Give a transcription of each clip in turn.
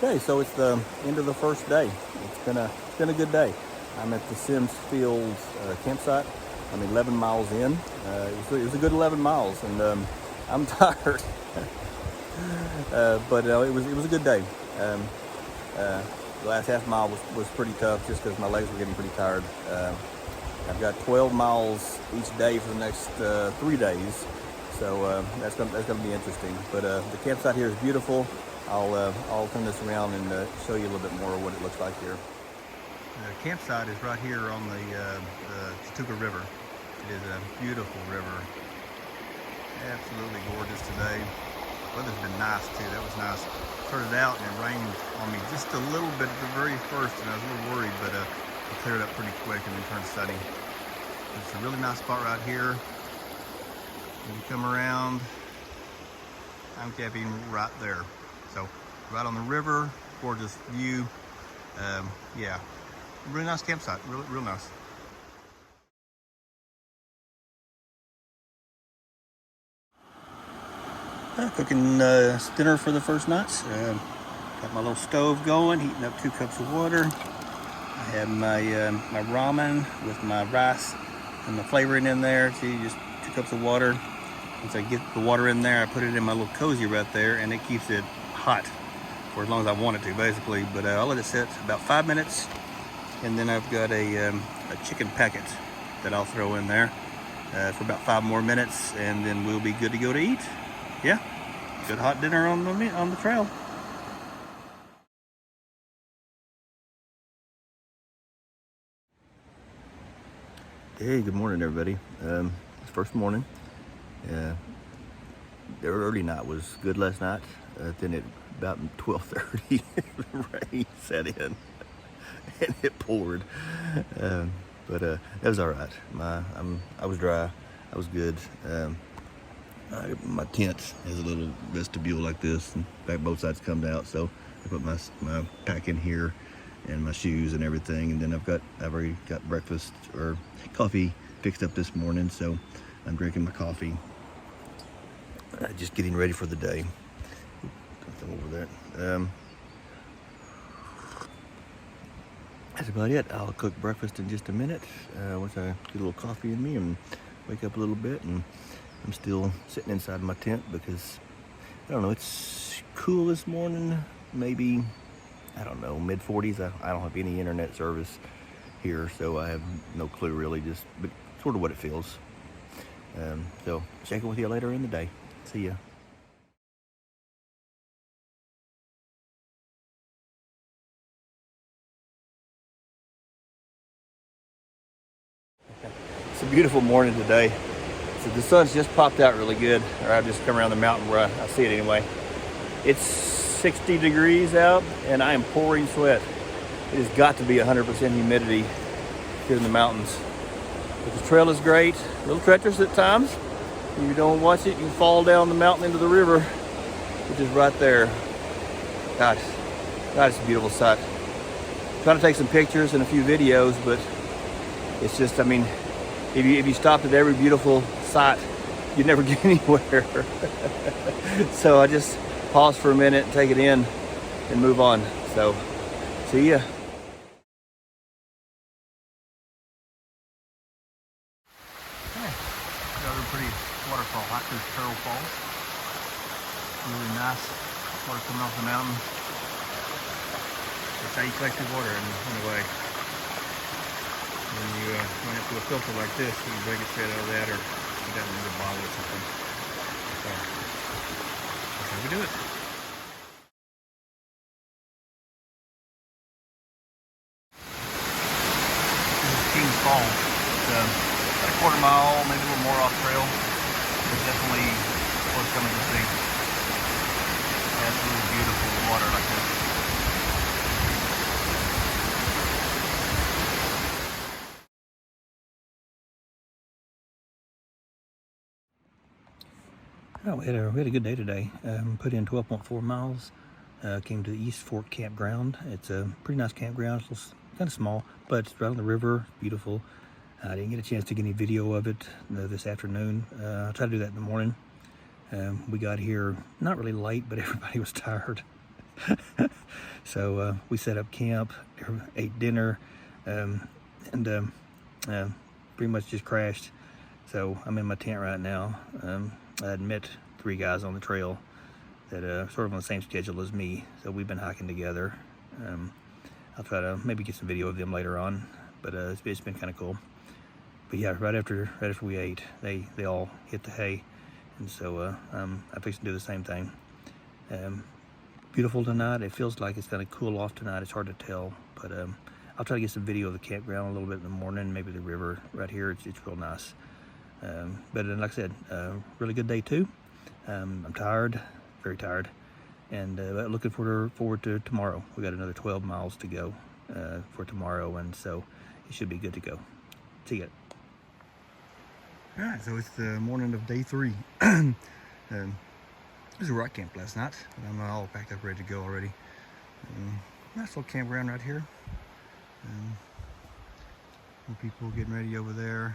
Okay, so it's the end of the first day. It's been a good day. I'm at the Sims Fields campsite. I'm 11 miles in. It was a good 11 miles, and I'm tired. But it was a good day. The last half mile was pretty tough just because my legs were getting pretty tired. I've got 12 miles each day for the next 3 days, so that's gonna be interesting. But the campsite here is beautiful. I'll turn this around and show you a little bit more of what it looks like here. The campsite is right here on the Chautauqua River. It is a beautiful river. Absolutely gorgeous today. Weather's been nice too. That was nice. Started out and it rained on me just a little bit at the very first, and I was a little worried, but it cleared up pretty quick and then turned sunny. It's a really nice spot right here. When you come around, I'm camping right there. So right on the river, gorgeous view. Yeah, really nice campsite, real nice. Cooking dinner for the first nights. Got my little stove going, heating up 2 cups of water. I have my my ramen with my rice and the flavoring in there. See, just 2 cups of water. Once I get the water in there, I put it in my little cozy right there, and it keeps it hot for as long as I want it to, basically. But I'll let it sit about 5 minutes, and then I've got a chicken packet that I'll throw in there for about 5 more minutes, and then we'll be good to go to eat. Yeah, good hot dinner on the trail. Hey, good morning, everybody. It's first morning. The early night was good last night. Then at about 12:30, the rain set in and it poured. But it was all right. I was dry. I was good. My tent has a little vestibule like this, and back both sides comes out. So I put my pack in here and my shoes and everything, and then I've already got breakfast or coffee fixed up this morning. So I'm drinking my coffee. Just getting ready for the day. Nothing over that. That's about it. I'll cook breakfast in just a minute. Once I get a little coffee in me and wake up a little bit, and I'm still sitting inside my tent because I don't know. It's cool this morning. Maybe, I don't know, mid-40s. I don't have any internet service here, so I have no clue really. But sort of what it feels. So check in with you later in the day. See ya. It's a beautiful morning today. So the sun's just popped out really good, or I've just come around the mountain where I see it anyway. It's 60 degrees out and I am pouring sweat. It has got to be 100% humidity here in the mountains. But the trail is great, a little treacherous at times. If you don't watch it, you fall down the mountain into the river, which is right there. God, it's a beautiful sight. I'm trying to take some pictures and a few videos, but it's just, I mean, if you stopped at every beautiful sight, you'd never get anywhere. So I just pause for a minute and take it in and move on. So, see ya. Another pretty waterfall, Hot Tooth Turtle Falls. Really nice water coming off the mountain. That's how you collect your water in a way. When you run it through a filter like this, you can drink it straight out of that, or put that in a bottle or something. So that's how we do it. This is Kings Falls. It's about a quarter mile, maybe a little more off trail. It's definitely worth coming to see. Absolutely beautiful water like this. Oh, we had a good day today. Put in 12.4 miles. Came to the East Fork Campground. It's a pretty nice campground. It's kind of small, but it's right on the river. It's beautiful. I didn't get a chance to get any video of it this afternoon. I'll try to do that in the morning. We got here not really late, but everybody was tired. So we set up camp, ate dinner, and pretty much just crashed. So I'm in my tent right now. I had met 3 guys on the trail that are sort of on the same schedule as me. So we've been hiking together. I'll try to maybe get some video of them later on, but it's been kind of cool. But yeah, right after we ate, they all hit the hay, and so I fixed to do the same thing. Beautiful tonight. It feels like it's going to cool off tonight. It's hard to tell, but I'll try to get some video of the campground a little bit in the morning, maybe the river right here. It's real nice. But like I said, really good day too. I'm tired, very tired, and looking forward to tomorrow. We got another 12 miles to go for tomorrow, and so it should be good to go. See you. All right, so it's the morning of day 3. This is where I camped last night, and I'm all packed up, ready to go already. Nice little campground right here. More people getting ready over there.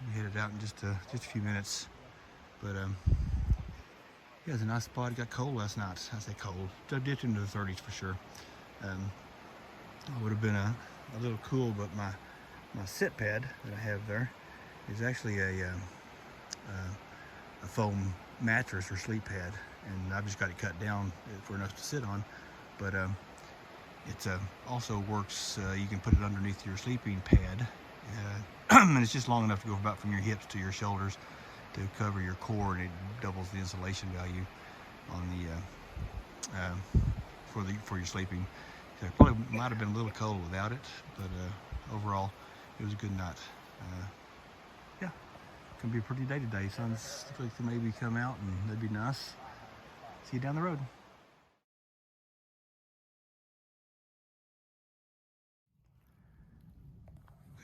We headed out in just a few minutes, but yeah, it's a nice spot. It got cold last night. I say cold. It dipped into the 30s for sure. It would have been a little cool, but my sit pad that I have there is actually a foam mattress or sleep pad, and I've just got it cut down for enough to sit on. But it also works. You can put it underneath your sleeping pad, and it's just long enough to go about from your hips to your shoulders to cover your core, and it doubles the insulation value on the for your sleeping. So it probably might have been a little cold without it, but overall it was a good night. Yeah, gonna be a pretty day today. Sun's looks like to maybe come out, and that'd be nice. See you down the road.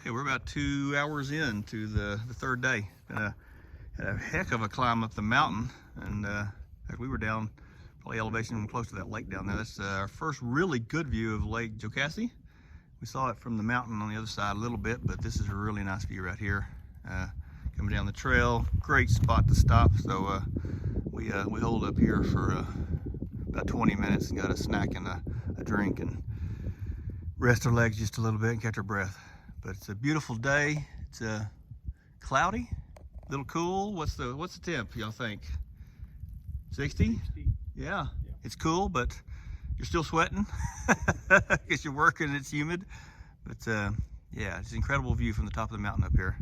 Okay, we're about 2 hours into the 3rd day. Had a heck of a climb up the mountain, and we were down probably elevation close to that lake down there. That's our first really good view of Lake Jocassee. We saw it from the mountain on the other side a little bit, but this is a really nice view right here. Coming down the trail, great spot to stop. So we holed up here for about 20 minutes and got a snack and a drink and rest our legs just a little bit and catch our breath. But it's a beautiful day. It's cloudy, a little cool. What's the temp, y'all think? 60? Yeah, it's cool, but you're still sweating because you're working and it's humid. But yeah, it's an incredible view from the top of the mountain up here.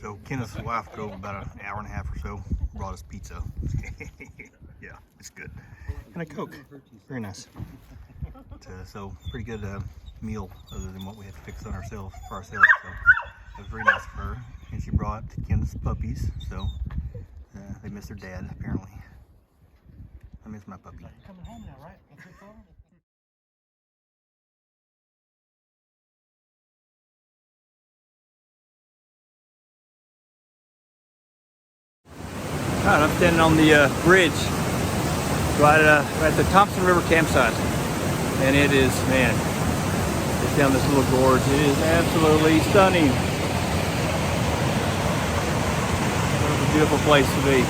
So Kenneth's wife drove about an hour and a half or so, brought us pizza. Yeah, it's good. And a Coke, very nice. But, so pretty good meal other than what we had to fix on ourselves for ourselves. So it was very nice of her. And she brought Kenneth's puppies, so they miss their dad apparently. I miss my puppy. Coming home now, right? That's it for them? All right, I'm standing on the bridge right at the Thompson River campsite, and it is, man, it's down this little gorge. It is absolutely stunning. What a beautiful place to be.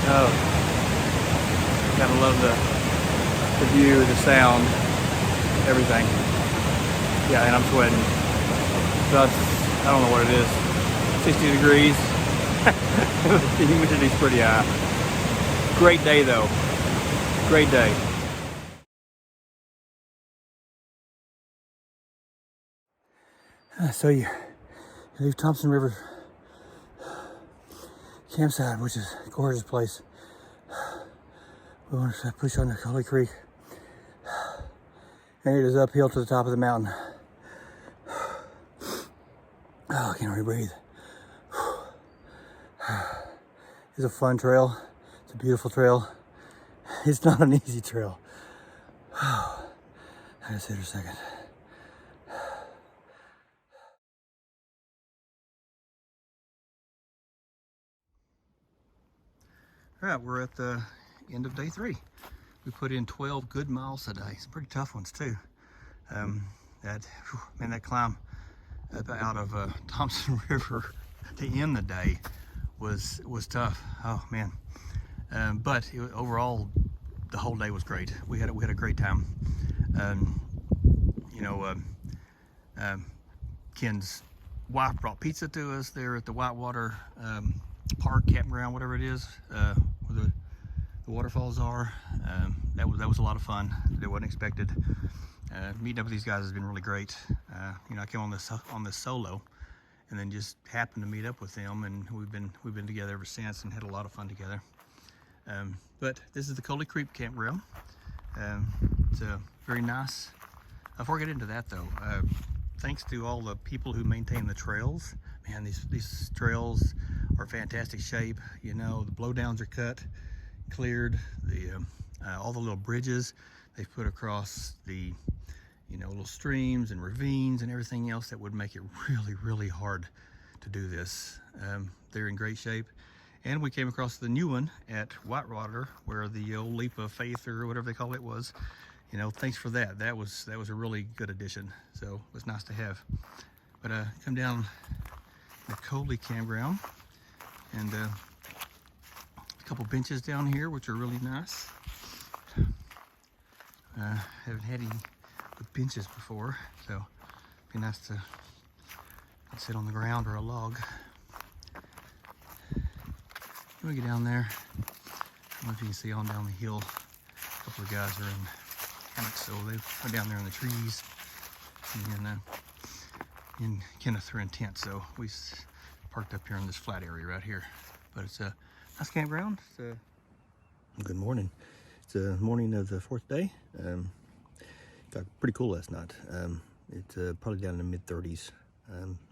Oh, gotta love the view, the sound, everything. Yeah, and I'm sweating. So I don't know what it is. 60 degrees. The humidity's pretty high. Great day though. Great day. So you leave Thompson River campsite, which is a gorgeous place. We want to push on to Holy Creek. And it is uphill to the top of the mountain. Oh, I can't really breathe. It's a fun trail. It's a beautiful trail. It's not an easy trail. I gotta sit here a second. All right, we're at the end of day 3. We put in 12 good miles today. Some pretty tough ones too. That climb out of Thompson River to end the day was tough. Oh man. But overall, the whole day was great. We had a great time. You know, Ken's wife brought pizza to us there at the Whitewater Park campground, whatever it is, where the waterfalls are. That was a lot of fun. It wasn't expected. Meeting up with these guys has been really great. You know, I came on this solo, and then just happened to meet up with them, and we've been together ever since, and had a lot of fun together. But this is the Coley Creek campground. It's very nice. Before I get into that though, thanks to all the people who maintain the trails, man, these trails are fantastic shape. You know, the blowdowns are cut, cleared. All the little bridges they've put across the, you know, little streams and ravines and everything else that would make it really hard to do this. They're in great shape. And we came across the new one at Whitewater, where the old Leap of Faith or whatever they call it was. You know, thanks for that. That was a really good addition. So it was nice to have. But come down the Coley campground, and a couple benches down here, which are really nice. Haven't had any with benches before, so it'd be nice to sit on the ground or a log. We get down there. I don't know if you can see on down the hill. A couple of guys are in hammocks, so they went down there in the trees. And Kenneth are in tents, so we parked up here in this flat area right here. But it's a nice campground. Good morning. It's the morning of the 4th day. Got pretty cool last night. It's probably down in the mid-30s.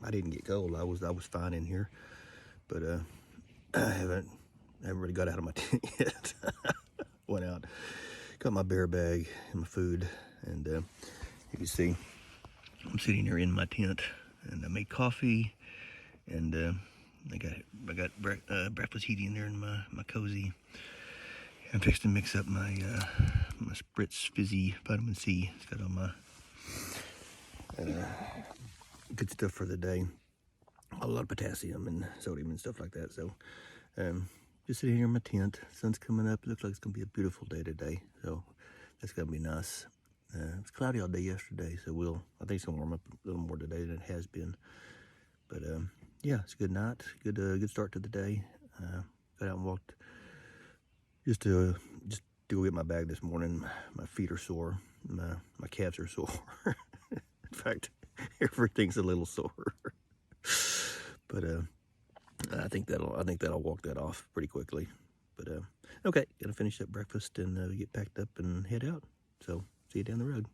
I didn't get cold. I was fine in here, but I haven't really got out of my tent yet. Went out, got my bear bag and my food, and you can see I'm sitting here in my tent, and I made coffee, and I got breakfast heating there in my cozy. I'm fixing to mix up my Spritz Fizzy Vitamin C. It's got all my good stuff for the day. A lot of potassium and sodium and stuff like that. So just sitting here in my tent. Sun's coming up. It looks like it's gonna be a beautiful day today. So that's gonna be nice. It was cloudy all day yesterday, so I think it's gonna warm up a little more today than it has been. But yeah, it's a good night. Good start to the day. Got out and walked just to go get my bag this morning. My feet are sore. My calves are sore. In fact, everything's a little sore. But I think that'll walk that off pretty quickly. But okay, gonna finish up breakfast and get packed up and head out. So see you down the road.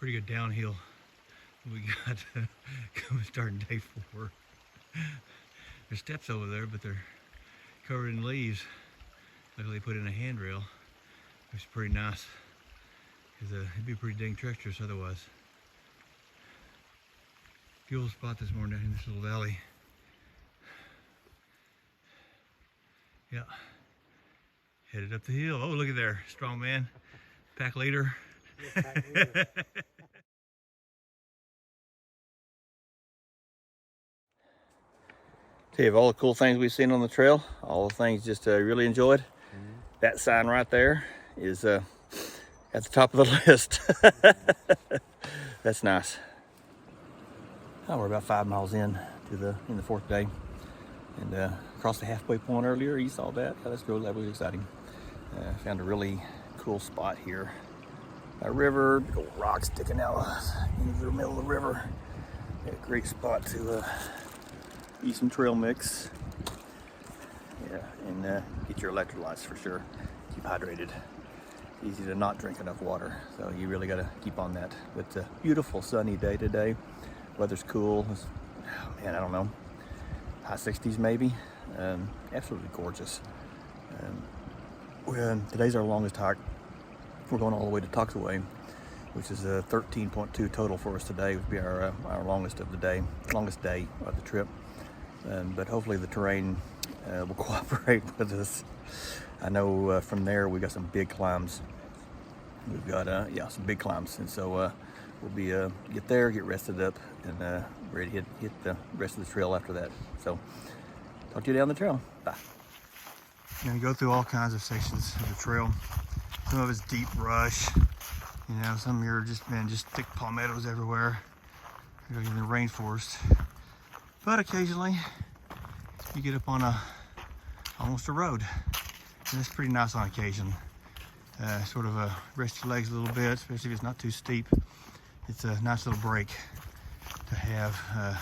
Pretty good downhill we got coming starting day 4. There's steps over there, but they're covered in leaves. Luckily they put in a handrail, which is pretty nice, because it'd be pretty dang treacherous otherwise. Beautiful spot this morning down in this little valley. Yeah, headed up the hill. Oh, look at there, strong man, pack leader. Yeah, pack leader. Tell you of all the cool things we've seen on the trail, all the things just really enjoyed. Mm-hmm. That sign right there is at the top of the list. That's nice. Oh, we're about 5 miles in the 4th day, and across the halfway point earlier. You saw that. Yeah, that was exciting. Found a really cool spot here. A river, big old rocks sticking out into the middle of the river. Yeah, great spot to eat some trail mix. Yeah, and get your electrolytes for sure. Keep hydrated. It's easy to not drink enough water, so you really got to keep on that. But it's a beautiful sunny day today. Weather's cool. Man, I don't know, high 60s maybe. Absolutely gorgeous. Today's our longest hike. We're going all the way to Toxaway, which is a 13.2 total for us today. It would be our longest day of the trip. But hopefully the terrain will cooperate with us. I know from there we got some big climbs we've got yeah, some big climbs, and so we'll be get there, get rested up, and ready to hit the rest of the trail after that. So talk to you down the trail. Bye. You're gonna go through all kinds of sections of the trail. Some of it's deep brush, you know, some of are just thick palmettos everywhere. You're in the rainforest. But occasionally you get up on almost a road. And it's pretty nice on occasion. Sort of rest your legs a little bit, especially if it's not too steep. It's a nice little break to have.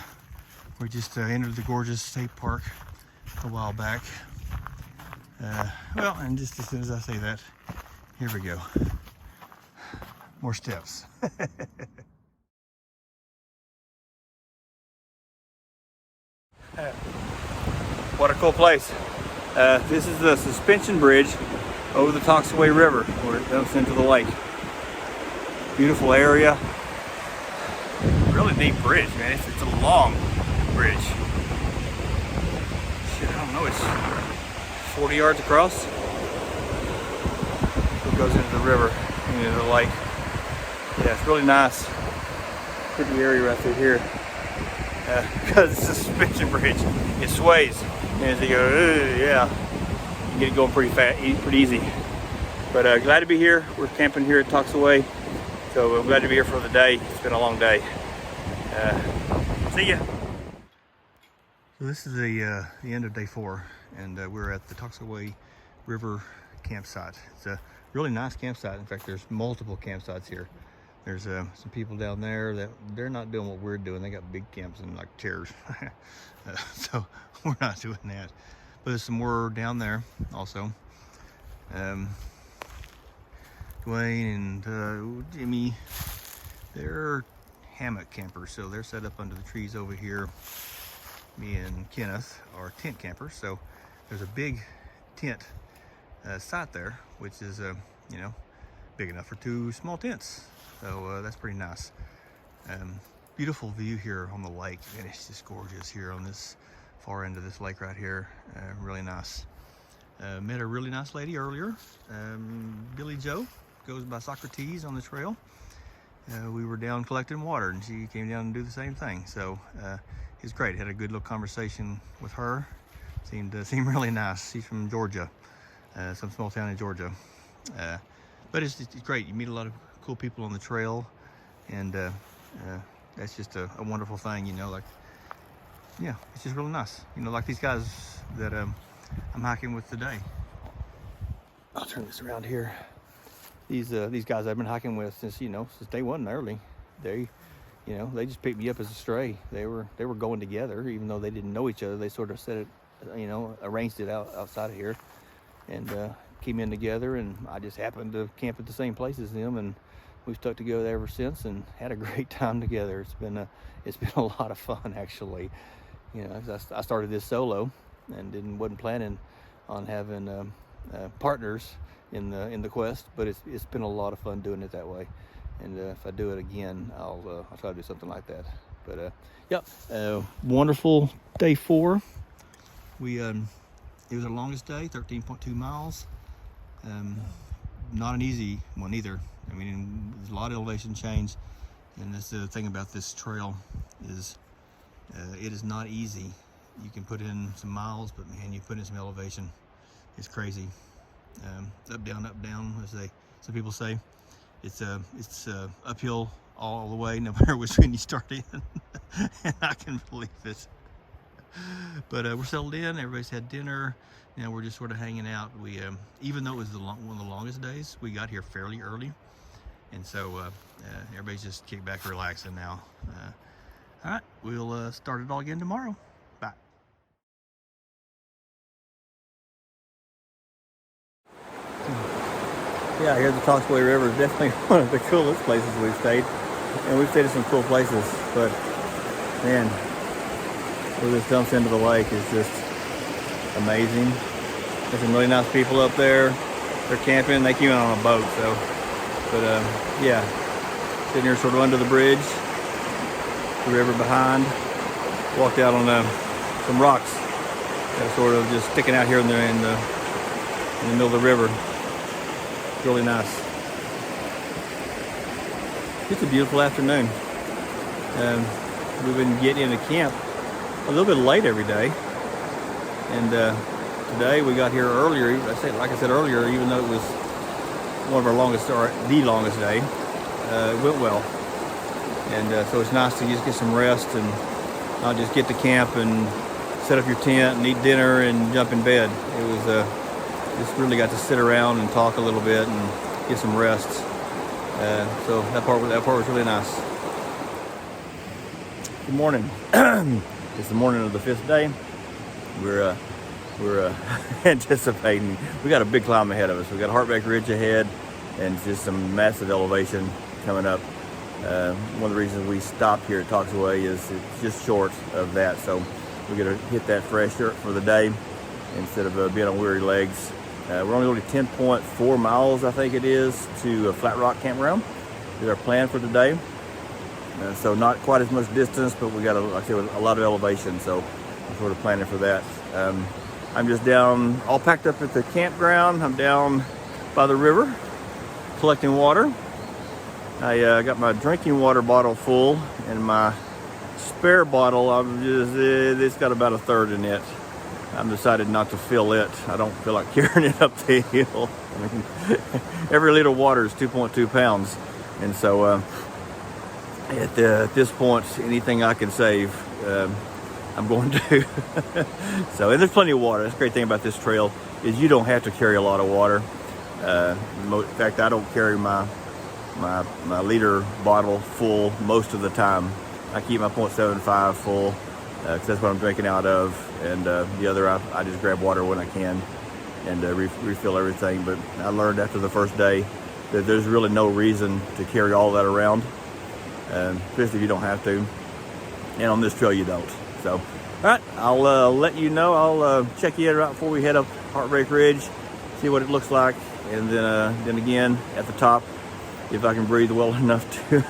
We just entered the gorgeous state park a while back. Well, and just as soon as I say that, here we go. More steps. What a cool place. This is the suspension bridge over the Toxaway River where it dumps into the lake. Beautiful area. Really neat bridge, man. It's a long bridge. Shit, I don't know, it's 40 yards across. It goes into the river, into the lake. Yeah, it's really nice. Pretty area right through here. Because it's a suspension bridge, it sways. And as you go, yeah, you get it going pretty fast, pretty easy. But glad to be here. We're camping here at Toxaway, so I'm glad to be here for the day. It's been a long day. See ya. So this is the end of day 4, and we're at the Toxaway River campsite. It's a really nice campsite. In fact, there's multiple campsites here. There's some people down there that they're not doing what we're doing. They got big camps and like chairs. So we're not doing that. But there's some more down there also. Dwayne and Jimmy, they're hammock campers. So they're set up under the trees over here. Me and Kenneth are tent campers. So there's a big tent site there, which is, you know, big enough for 2 small tents. So that's pretty nice. Beautiful view here on the lake. And it's just gorgeous here on this far end of this lake right here. Really nice. Met a really nice lady earlier. Billy Joe goes by Socrates on the trail. We were down collecting water and she came down and do the same thing. So it was great. Had a good little conversation with her. Seemed really nice. She's from Georgia, some small town in Georgia. But it's great. You meet a lot of cool people on the trail, and that's just a wonderful thing, you know. Like, yeah, it's just really nice, you know, like these guys that I'm hiking with today. I'll turn this around here. These guys I've been hiking with since day 1 early. They, you know, they just picked me up as a stray. They were going together, even though they didn't know each other. They sort of set it, you know, arranged it outside of here, and came in together, and I just happened to camp at the same place as them, and we've stuck together ever since and had a great time together. It's been a lot of fun, actually. You know, I started this solo and wasn't planning on having partners in the quest, but it's been a lot of fun doing it that way. And if I do it again, I'll try to do something like that. But yeah, wonderful day 4. It was our longest day, 13.2 miles. Not an easy one either. I mean, there's a lot of elevation change, and that's the thing about this trail is it is not easy. You can put in some miles, but man, you put in some elevation, it's crazy. Up down, as some people say. It's uphill all the way, no matter which one you start in. And I can believe it. But we're settled in. Everybody's had dinner. Now we're just sort of hanging out. We, even though it was one of the longest days, we got here fairly early, and so everybody's just kicked back, relaxing now. All right, we'll start it all again tomorrow. Bye. Yeah, here at the Toxaway River is definitely one of the coolest places we've stayed, and we've stayed at some cool places. But man, where this dumps into the lake is just amazing. There's some really nice people up there. They're camping. They came in on a boat, so. But yeah, sitting here sort of under the bridge, the river behind. Walked out on some rocks that are sort of just sticking out here in the middle of the river. Really nice. It's a beautiful afternoon. We've been getting into camp a little bit late every day, and today we got here earlier. Like I said earlier, even though it was one of our longest, or the longest day, it went well. And so it's nice to just get some rest and not just get to camp and set up your tent and eat dinner and jump in bed. It was just really got to sit around and talk a little bit and get some rest. So that part was really nice. Good morning. It's the morning of the 5th day. We're anticipating. We got a big climb ahead of us. We got Heartbreak Ridge ahead, and just some massive elevation coming up. One of the reasons we stopped here at Talksaway is it's just short of that, so we're gonna hit that fresh dirt for the day instead of being on weary legs. We're only 10.4 miles, I think it is, to Flat Rock Campground. Is our plan for today. So not quite as much distance, but we got like I said, a lot of elevation, so I'm sort of planning for that. I'm just down, all packed up at the campground. I'm down by the river collecting water. I got my drinking water bottle full, and my spare bottle, it's got about a third in it. I'm decided not to fill it. I don't feel like carrying it up the hill. I mean, every liter of water is 2.2 pounds. And so at this point, anything I can save, I'm going to. So, and there's plenty of water. That's the great thing about this trail is you don't have to carry a lot of water. In fact, I don't carry my liter bottle full most of the time. I keep my 0.75 full because that's what I'm drinking out of, and the other I just grab water when I can and refill everything. But I learned after the first day that there's really no reason to carry all that around, especially if you don't have to. And on this trail, you don't. So, all right, I'll let you know. I'll check you in right before we head up Heartbreak Ridge, see what it looks like, and then again at the top, if I can breathe well enough to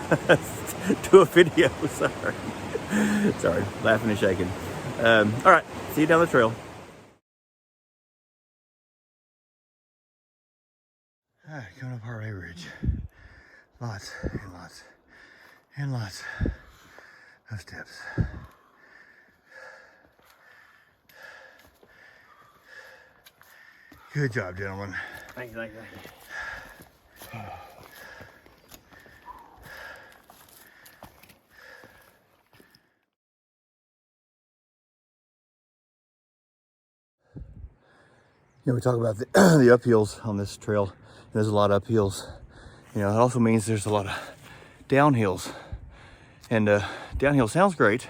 do a video. Sorry, laughing and shaking. All right, see you down the trail. All right, coming up Heartbreak Ridge. Lots and lots and lots of steps. Good job, gentlemen. Thank you. We talk about the uphills on this trail. There's a lot of uphills. It also means there's a lot of downhills. And downhill sounds great,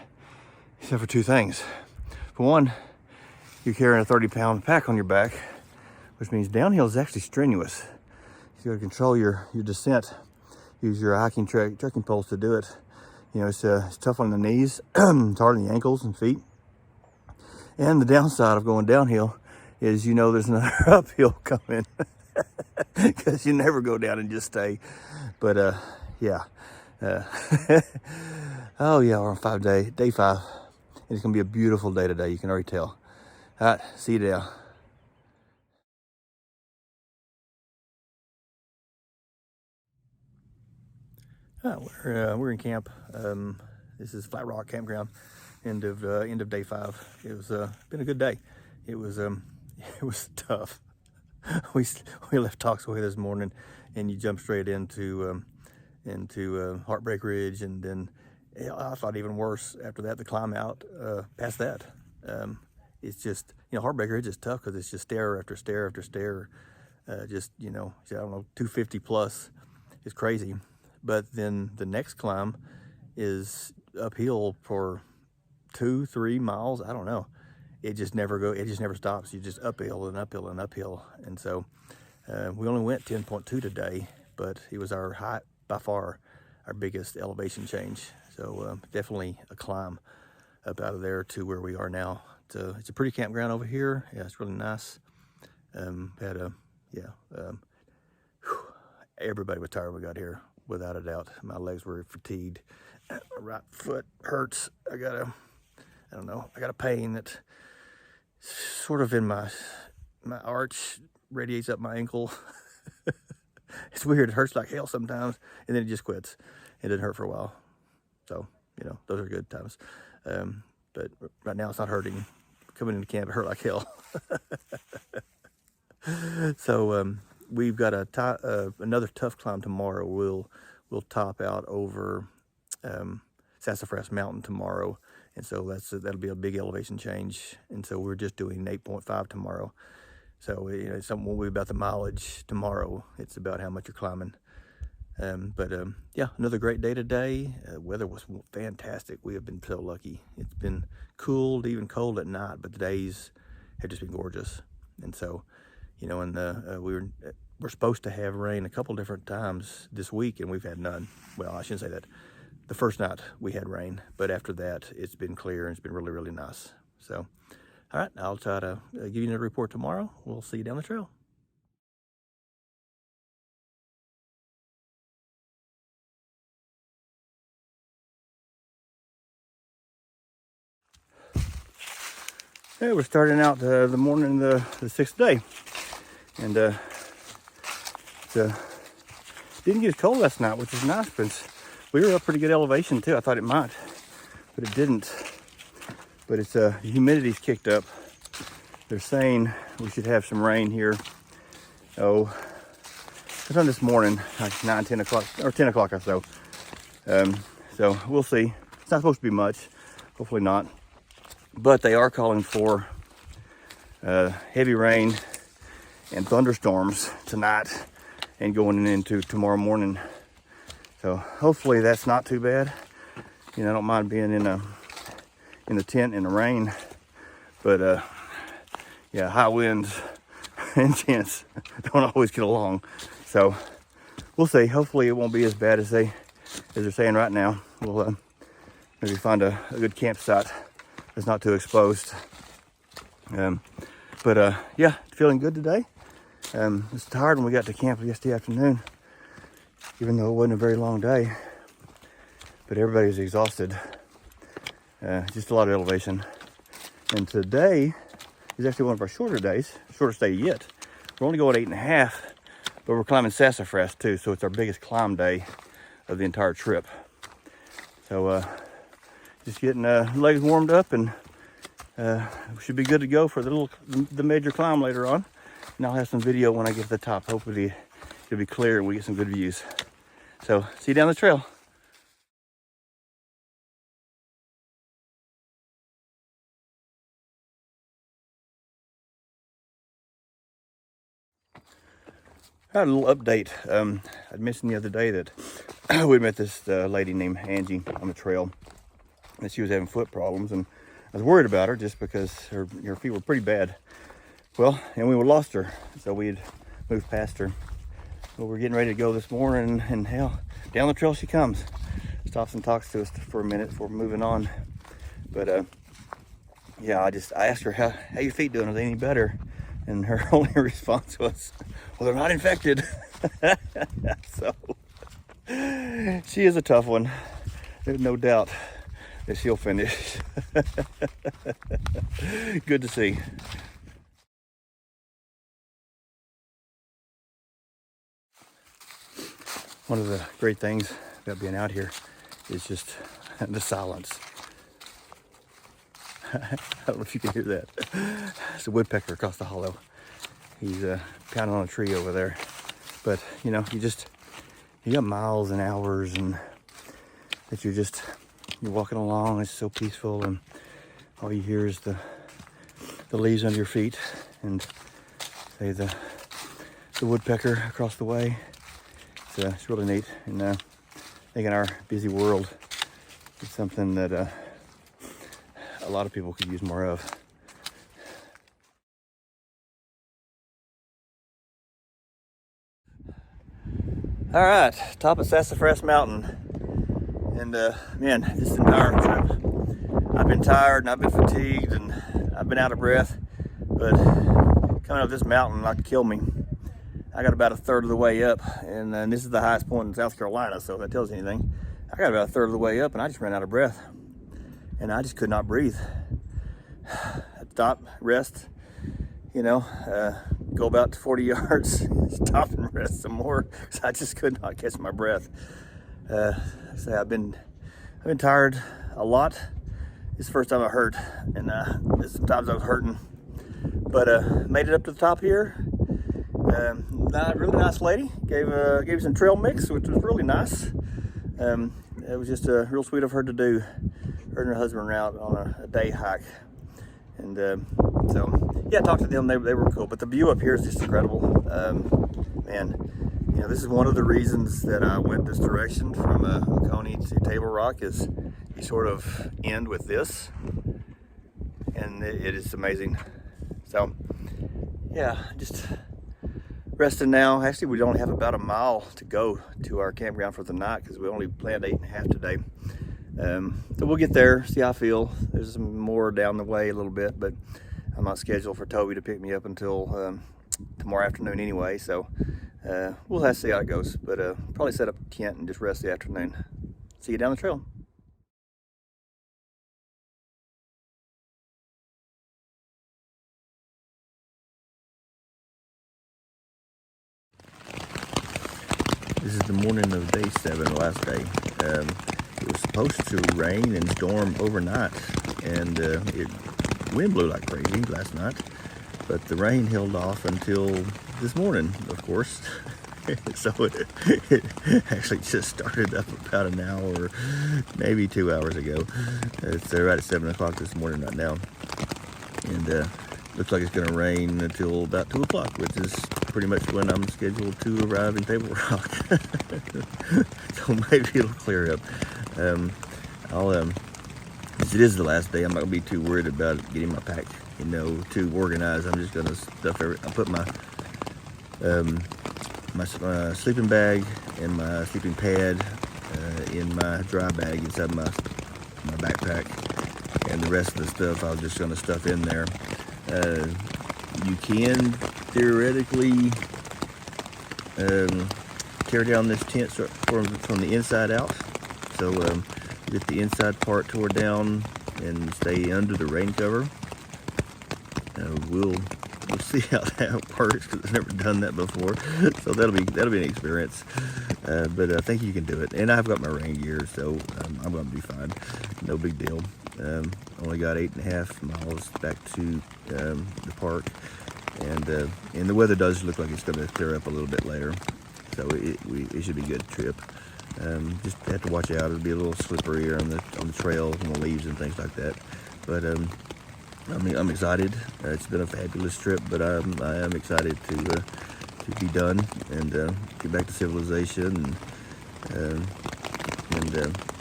except for two things. For one, you're carrying a 30-pound pack on your back, which means downhill is actually strenuous. You got to control your descent. Use your hiking trekking poles to do it. It's tough on the knees, it's hard on the ankles and feet. And the downside of going downhill is there's another uphill coming because you never go down and just stay. But yeah. Oh yeah, we're on day 5. It's gonna be a beautiful day today, you can already tell. All right, see you there. We're in camp. This is Flat Rock Campground. End of day 5. It was been a good day. It was tough. We left Talksaway this morning, and you jump straight into Heartbreak Ridge, and then I thought even worse after that, the climb out past that. It's just Heartbreak Ridge is tough because it's just stair after stair after stair. I don't know, 250 plus. It's crazy. But then the next climb is uphill for 2-3 miles. I don't know. It just never stops. You just uphill and uphill and uphill. And so we only went 10.2 today, but it was by far our biggest elevation change. So definitely a climb up out of there to where we are now. It's a pretty campground over here. Yeah, it's really nice. Everybody was tired when we got here, without a doubt. My legs were fatigued. My right foot hurts. I got a pain that sort of in my arch radiates up my ankle. It's weird. It hurts like hell sometimes, and then it just quits. It didn't hurt for a while. So, you know, those are good times. But right now it's not hurting. Coming into camp, it hurt like hell. So we've got another tough climb tomorrow. We'll top out over Sassafras Mountain tomorrow, and so that'll be a big elevation change. And so we're just doing 8.5 tomorrow. So you know, something won't be about the mileage tomorrow. It's about how much you're climbing. Yeah, another great day today. Weather was fantastic. We have been so lucky. It's been cool, even cold at night, but the days have just been gorgeous. And so, you know, and we're supposed to have rain a couple different times this week, and we've had none. Well, I shouldn't say that. The first night we had rain, but after that it's been clear and it's been really, really nice. So, all right, I'll try to give you another report tomorrow. We'll see you down the trail. Hey, we're starting out the morning, the 6th day, and didn't get as cold last night, which is nice, but we were up pretty good elevation too. I thought it might, but it didn't. But it's the humidity's kicked up. They're saying we should have some rain here. Oh, sometime this morning, like 9, 10 o'clock, or 10 o'clock or so. So we'll see. It's not supposed to be much, hopefully not. But they are calling for heavy rain and thunderstorms tonight and going into tomorrow morning. So hopefully that's not too bad. You know, I don't mind being in the tent in the rain, but yeah, high winds and intense don't always get along. So we'll see. Hopefully it won't be as bad as they're saying right now. We'll maybe find a good campsite that's not too exposed. Yeah, feeling good today. Was tired when we got to camp yesterday afternoon, even though it wasn't a very long day. But everybody's exhausted. Just a lot of elevation. And today is actually one of our shorter days, shortest day yet. We're only going 8.5, but we're climbing Sassafras too, so it's our biggest climb day of the entire trip. So just getting legs warmed up, and we should be good to go for the major climb later on. And I'll have some video when I get to the top. Hopefully it'll be clear and we get some good views. So see you down the trail. I had a little update. I'd mentioned the other day that we met this lady named Angie on the trail, and she was having foot problems, and I was worried about her just because her feet were pretty bad. Well, and we lost her, so we had moved past her. Well, we're getting ready to go this morning, and hell, down the trail she comes. Stops and talks to us for a minute before moving on. But yeah, I asked her, how your feet doing? Are they any better? And her only response was, well, they're not infected. So she is a tough one. There's no doubt that she'll finish. Good to see. One of the great things about being out here is just the silence. I don't know if you can hear that. It's a woodpecker across the hollow. He's pounding on a tree over there. But you know, you got miles and hours, and that you're walking along. It's so peaceful, and all you hear is the leaves under your feet, and say the woodpecker across the way. It's really neat, and I think in our busy world, it's something that a lot of people could use more of. All right, top of Sassafras Mountain, and man, this entire trip, I've been tired and I've been fatigued and I've been out of breath, but coming up this mountain like to kill me. I got about a third of the way up, and this is the highest point in South Carolina, so if that tells you anything. I got about a third of the way up, and I just ran out of breath, and I just could not breathe. I'd stop, rest, you know, go about 40 yards, stop and rest some more, because I just could not catch my breath. I say I've been tired a lot. It's the first time I hurt, and sometimes I was hurting, but made it up to the top here. Really nice lady gave me some trail mix, which was really nice. It was just real sweet of her to do. Her and her husband were out on a day hike, and so yeah, I talked to them. They were cool, but the view up here is just incredible. Man, you know, this is one of the reasons that I went this direction from Oconee to Table Rock. Is you sort of end with this, and it is amazing. So yeah, just resting now. Actually, we only have about a mile to go to our campground for the night because we only planned 8.5 today. So we'll get there, see how I feel. There's some more down the way a little bit, but I'm not scheduled for Toby to pick me up until tomorrow afternoon anyway. So we'll have to see how it goes, but probably set up a tent and just rest the afternoon. See you down the trail. This is the morning of day 7, last day. It was supposed to rain and storm overnight, and wind blew like crazy last night, but the rain held off until this morning, of course. So it actually just started up about an hour, maybe 2 hours ago. It's right at 7 o'clock this morning right now, and looks like it's going to rain until about 2 o'clock, which is pretty much when I'm scheduled to arrive in Table Rock. So maybe it'll clear up. Since it is the last day, I'm not gonna be too worried about getting my pack, you know, too organized. I'm just gonna I'll put my sleeping bag and my sleeping pad in my dry bag inside my backpack, and the rest of the stuff I'm just gonna stuff in there. You can theoretically tear down this tent from the inside out, so get the inside part tore down and stay under the rain cover. We'll see how that works because I've never done that before, so that'll be an experience. But I think you can do it, and I've got my rain gear, so I'm gonna be fine. No big deal. Only got 8.5 miles back to the park, and the weather does look like it's going to clear up a little bit later, so it should be a good trip. Just have to watch out. It'll be a little slippery on the trails and the leaves and things like that. But I'm excited. It's been a fabulous trip, but I am excited to be done and get back to civilization and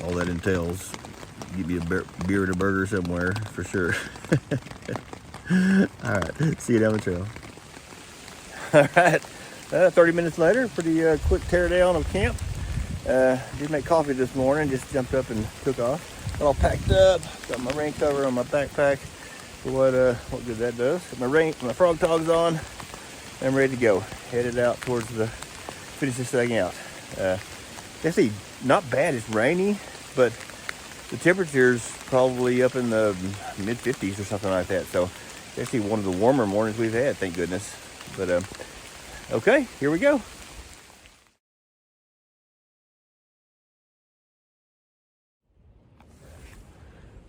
all that entails. Give me a beer and a burger somewhere for sure. All right, see you down the trail. All right, 30 minutes later, pretty quick tear down of camp. Did make coffee this morning, just jumped up and took off. Got all packed up, got my rain cover on my backpack for what good that does. Got my frog togs on, and I'm ready to go. Headed out towards finish this thing out. Actually, not bad, it's rainy, but the temperature's probably up in the mid 50s or something like that. So it's actually one of the warmer mornings we've had, thank goodness. But okay, here we go.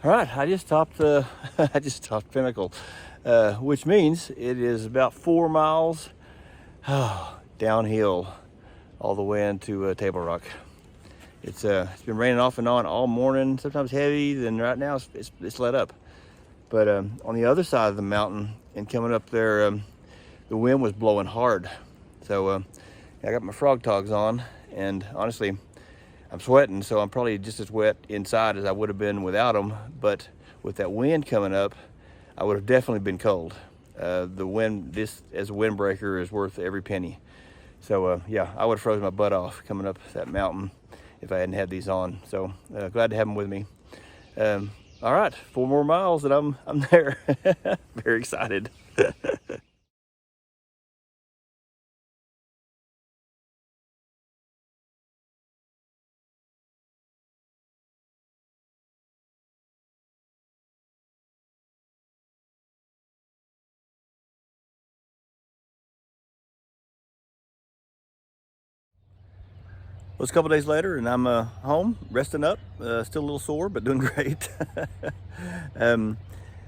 All right, I just topped Pinnacle, which means it is about 4 miles downhill all the way into Table Rock. It's been raining off and on all morning, sometimes heavy, then right now it's let up. But on the other side of the mountain and coming up there, the wind was blowing hard. So I got my frog togs on, and honestly, I'm sweating, so I'm probably just as wet inside as I would have been without them. But with that wind coming up, I would have definitely been cold. The wind, this as a windbreaker, is worth every penny. So yeah, I would have frozen my butt off coming up that mountain if I hadn't had these on. So glad to have them with me. All right, 4 more miles and I'm there. Very excited. Well, it's a couple days later, and I'm home, resting up. Still a little sore, but doing great. I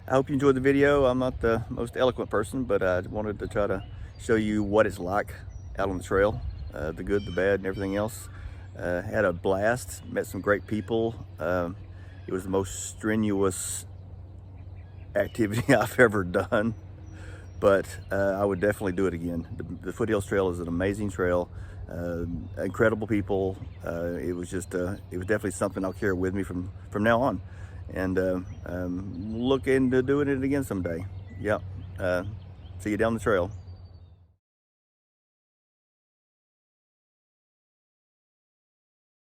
hope you enjoyed the video. I'm not the most eloquent person, but I wanted to try to show you what it's like out on the trail, the good, the bad, and everything else. Had a blast, met some great people. It was the most strenuous activity I've ever done, but I would definitely do it again. The Foothills Trail is an amazing trail. Incredible people. It was definitely something I'll carry with me from now on, and look into doing it again someday. Yep. See you down the trail.